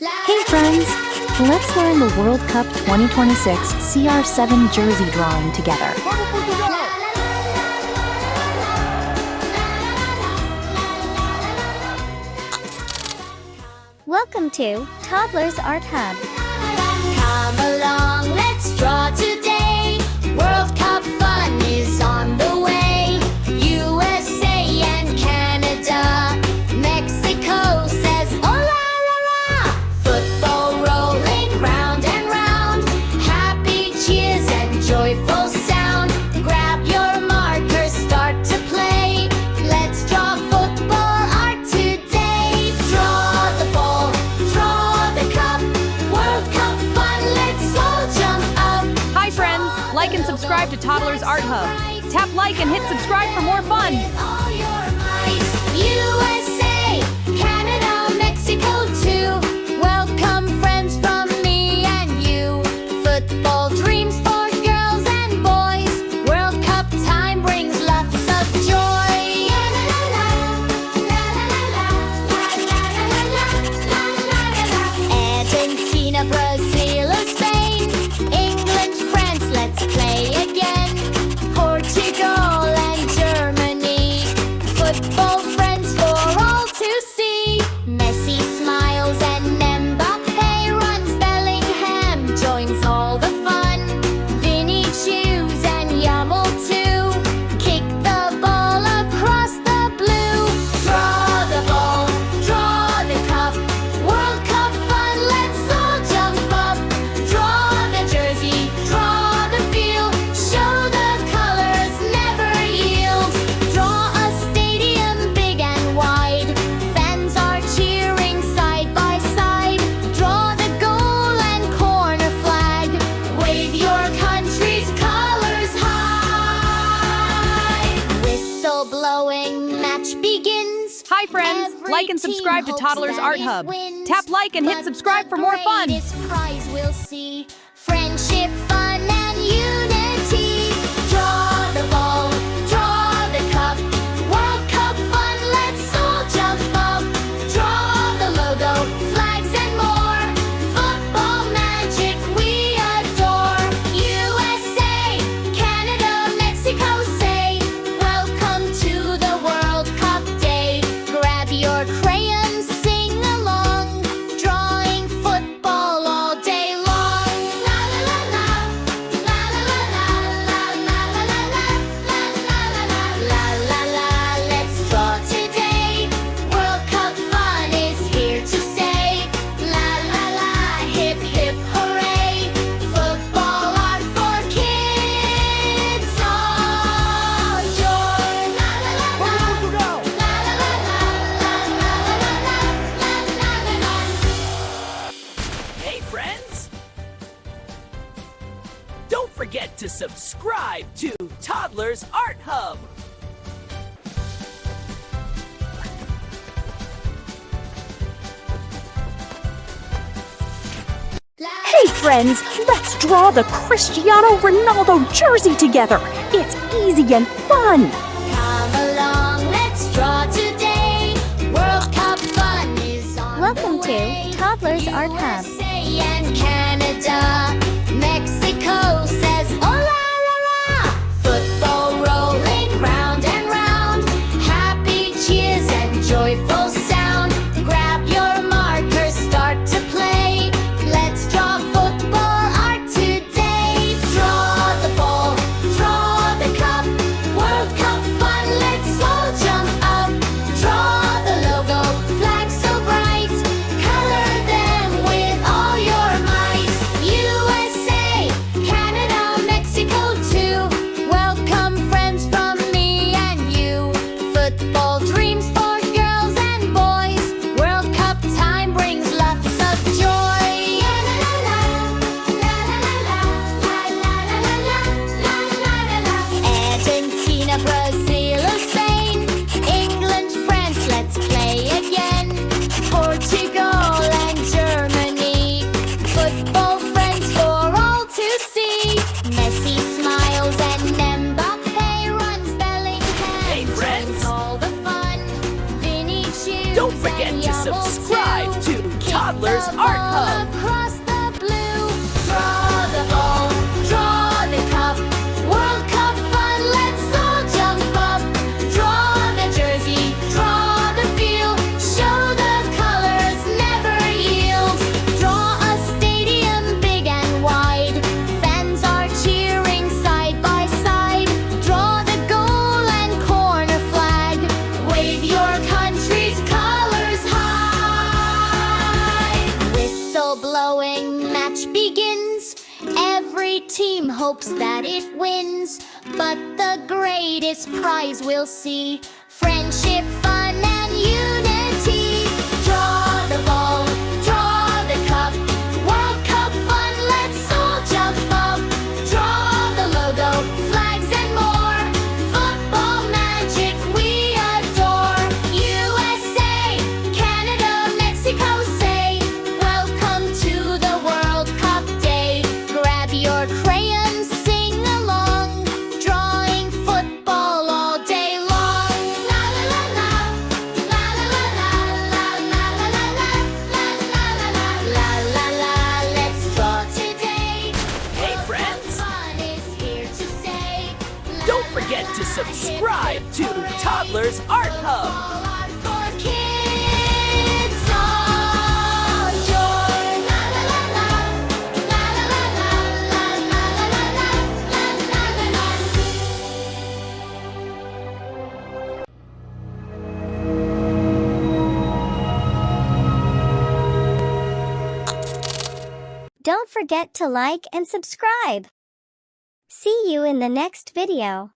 Hey friends! Let's learn the World Cup 2026 CR7 jersey drawing together. Welcome to Toddlers Art Hub. Come along, let's draw today. World Cup fun is on the way. USA and Canada. Mexico says hola la la. Football rolling round and round. Happy cheers and joyful sound. Grab your markers, start to play. Let's draw football art today. Draw the ball, draw the cup. World Cup fun, let's all jump up. Hi friends, like and subscribe to Toddlers Art Hub. Tap like and hit subscribe for more fun. All your might. USA, Canada, Mexico too. Welcome friends from me and you. Football dreams for girls and boys. World Cup time brings lots of joy. Argentina, Brazil, or Spain. England, France, let's play again. Portugal and Germany. Football friends for all to see. Messi smiles and Mbappe runs. Bellingham joins all the fun. Vinicius and Yamal too. Kick the ball across the blue. Draw the ball, draw the cup. World Cup fun, let's all jump up. Draw the jersey, draw the field. Show the colors, never yield. Draw a stadium big and wide. Fans are cheering side by side. Draw the goal and corner flag. Wave your country's colors high. Whistle blowing, match begins. Hi friends, Every like and team subscribe to hopes Toddlers that Art it Hub. wins. Tap like and hit But subscribe the for more fun. greatest prize we'll see. Friendship, fun, and unity. Draw the ball, draw the cup. World Cup fun, let's all jump up. Draw the logo, flags and more. Football magic we adore. USA, Canada, Mexico say welcome to the World Cup day. Grab your crayons, sing along. Drawing football all day long. La la la la, la la la la, la la la la, la la la. Let's draw today. World Cup fun is here to stay. La la la, hip hip hooray. Football art for kids. All yours. La la la la, la la la la, la la la la. Hey friends! Don't forget to subscribe to Toddlers Art Hub. Hey friends! Let's draw the Cristiano Ronaldo jersey together. It's easy and fun. Come along, let's draw today. World Cup fun is on Welcome the to way. Toddlers Art Hub. USA and Canada. Mexico says hola la la. Football rolling round and round. Happy cheers and joyful sound. Grab your markers, start to play. Let's draw football art today. Draw the ball, draw the cup. World Cup fun, let's all jump up. Draw the logo, flag so bright. Color them with all your might. USA, Canada, Art Hub. Across the blue, draw the ball, draw the cup. World Cup fun, let's all jump up. Draw the jersey, draw the field. Show the colors, never yield. Draw a stadium big and wide. Fans are cheering side by side. Draw the goal and corner flag. Wave your country's colors high. Whistle blowing, match begins. Every team hopes that it wins, but the greatest prize we'll see: friendship, fun, and unity. Draw the ball, draw the cup. World Cup fun, let's all jump up. Draw the logo, flags, and more. Football magic we adore. USA, Canada, Mexico say, welcome to the World Cup day. Grab your crayons, sing along, drawing football all day long. La la la la, la la la la, la la la la, la la la la, la la la. Let's draw today. Hey friends, Fun is here to stay. don't forget to subscribe to Toddlers Art Hub. All art for kids. All joy. La la la la, la la la la, la la la la, la la la la. Don't forget to like and subscribe. See you in the next video.